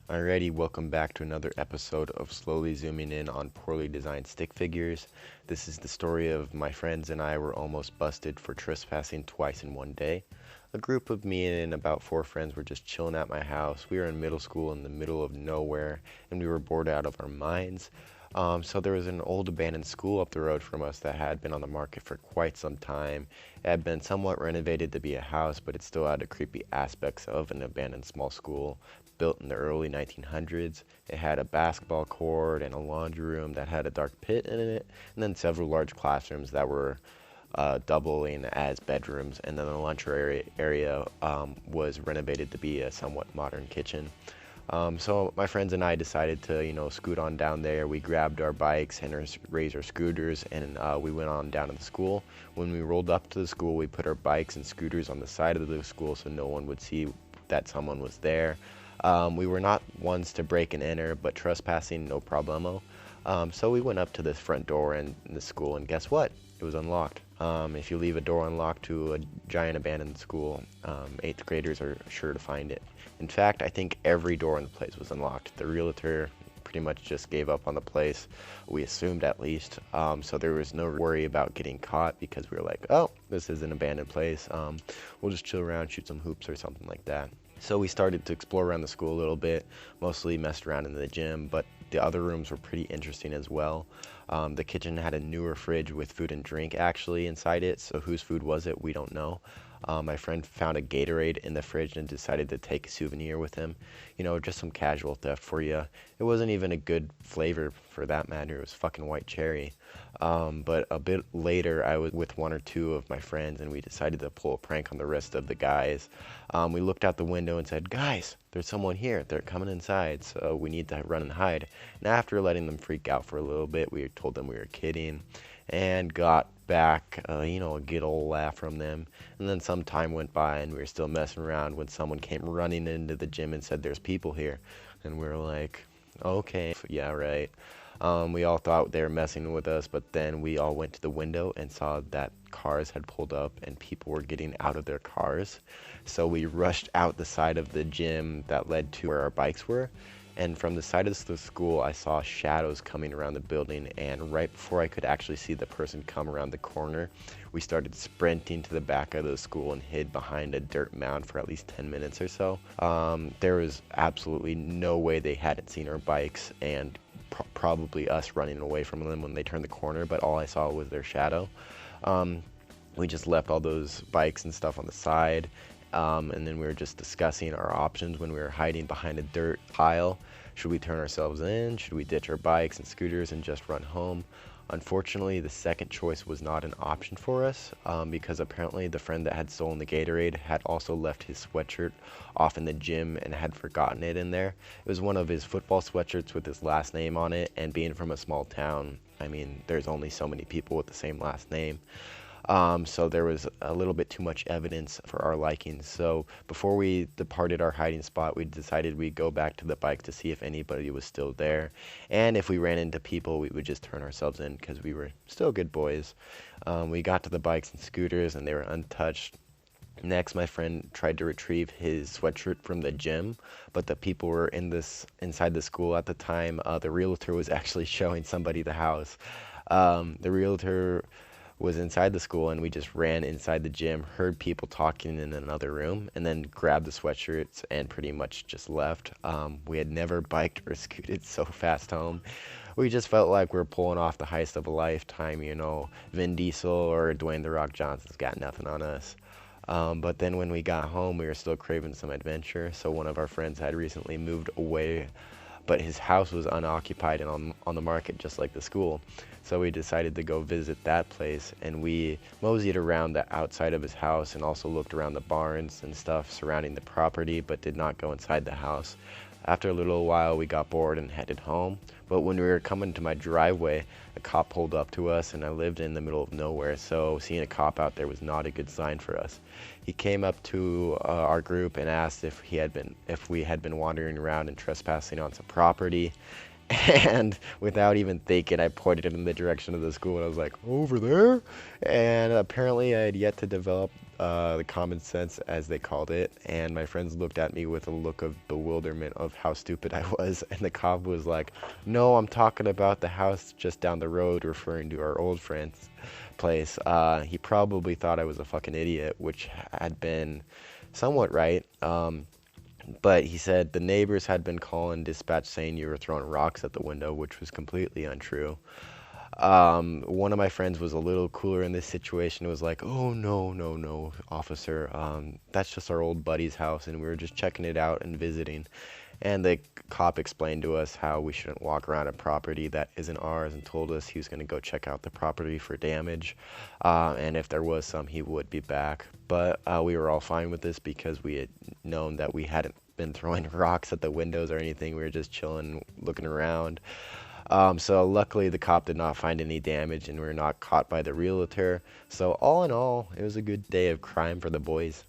Alrighty, welcome back to another episode of Slowly Zooming In on Poorly Designed Stick Figures. This is the story of my friends and I were almost busted for trespassing twice in one day. A group of me and about four friends were just chilling at my house. We were in middle school in the middle of nowhere and we were bored out of our minds. So there was an old abandoned school up the road from us that had been on the market for quite some time. It had been somewhat renovated to be a house, but it still had the creepy aspects of an abandoned small school built in the early 1900s. It had a basketball court and a laundry room that had a dark pit in it, and then several large classrooms that were doubling as bedrooms, and then the lunch area was renovated to be a somewhat modern kitchen. So my friends and I decided to, scoot on down there. We grabbed our bikes and our razor scooters, and we went on down to the school. When we rolled up to the school, we put our bikes and scooters on the side of the school so no one would see that someone was there. We were not ones to break and enter, but trespassing, no problemo. So we went up to this front door in the school, and guess what? It was unlocked. If you leave a door unlocked to a giant abandoned school, eighth graders are sure to find it. In fact, I think every door in the place was unlocked. The realtor pretty much just gave up on the place, we assumed at least. So there was no worry about getting caught because we were like, oh, this is an abandoned place. We'll just chill around, shoot some hoops or something like that. So we started to explore around the school a little bit, mostly messed around in the gym, but the other rooms were pretty interesting as well. The kitchen had a newer fridge with food and drink actually inside it, so whose food was it? We don't know. My friend found a Gatorade in the fridge and decided to take a souvenir with him. Just some casual theft for you. It wasn't even a good flavor for that matter. It was fucking white cherry. But a bit later, I was with one or two of my friends, and we decided to pull a prank on the rest of the guys. We looked out the window and said, guys, there's someone here. They're coming inside, so we need to run and hide. And after letting them freak out for a little bit, we told them we were kidding and got back, a good old laugh from them. And then some time went by and we were still messing around when someone came running into the gym and said, there's people here. And we were like, okay, yeah, right. We all thought they were messing with us, but then we all went to the window and saw that cars had pulled up and people were getting out of their cars. So we rushed out the side of the gym that led to where our bikes were. And from the side of the school, I saw shadows coming around the building, and right before I could actually see the person come around the corner, we started sprinting to the back of the school and hid behind a dirt mound for at least 10 minutes or so. There was absolutely no way they hadn't seen our bikes and probably us running away from them when they turned the corner, but all I saw was their shadow. We just left all those bikes and stuff on the side. And then we were just discussing our options when we were hiding behind a dirt pile. Should we turn ourselves in? Should we ditch our bikes and scooters and just run home? Unfortunately, the second choice was not an option for us because apparently the friend that had stolen the Gatorade had also left his sweatshirt off in the gym and had forgotten it in there. It was one of his football sweatshirts with his last name on it, and being from a small town, I mean, there's only so many people with the same last name. So there was a little bit too much evidence for our liking. So before we departed our hiding spot, we decided we'd go back to the bike to see if anybody was still there. And if we ran into people, we would just turn ourselves in because we were still good boys. We got to the bikes and scooters and they were untouched. Next, my friend tried to retrieve his sweatshirt from the gym, but the people were inside the school at the time. The realtor was actually showing somebody the house. The realtor was inside the school, and we just ran inside the gym, heard people talking in another room, and then grabbed the sweatshirts and pretty much just left. We had never biked or scooted so fast home. We just felt like we were pulling off the heist of a lifetime, Vin Diesel or Dwayne "The Rock" Johnson's got nothing on us. But then when we got home, we were still craving some adventure, so one of our friends had recently moved away, but his house was unoccupied and on the market just like the school. So we decided to go visit that place, and we moseyed around the outside of his house and also looked around the barns and stuff surrounding the property, but did not go inside the house. After a little while, we got bored and headed home, but when we were coming to my driveway, a cop pulled up to us, and I lived in the middle of nowhere, so seeing a cop out there was not a good sign for us. He came up to our group and asked if we had been wandering around and trespassing on some property. And without even thinking, I pointed in the direction of the school and I was like, over there? And apparently I had yet to develop the common sense as they called it, and my friends looked at me with a look of bewilderment of how stupid I was, and the cop was like, "No, I'm talking about the house just down the road," referring to our old friend's place. He probably thought I was a fucking idiot, which had been somewhat right. But he said the neighbors had been calling dispatch saying you were throwing rocks at the window, which was completely untrue. One of my friends was a little cooler in this situation. Was like, "Oh no, no, no, officer. That's just our old buddy's house, and we were just checking it out and visiting." And the cop explained to us how we shouldn't walk around a property that isn't ours, and told us he was going to go check out the property for damage. And if there was some, he would be back. But we were all fine with this because we had known that we hadn't been throwing rocks at the windows or anything. We were just chilling, looking around. So luckily the cop did not find any damage and we were not caught by the realtor. So all in all, it was a good day of crime for the boys.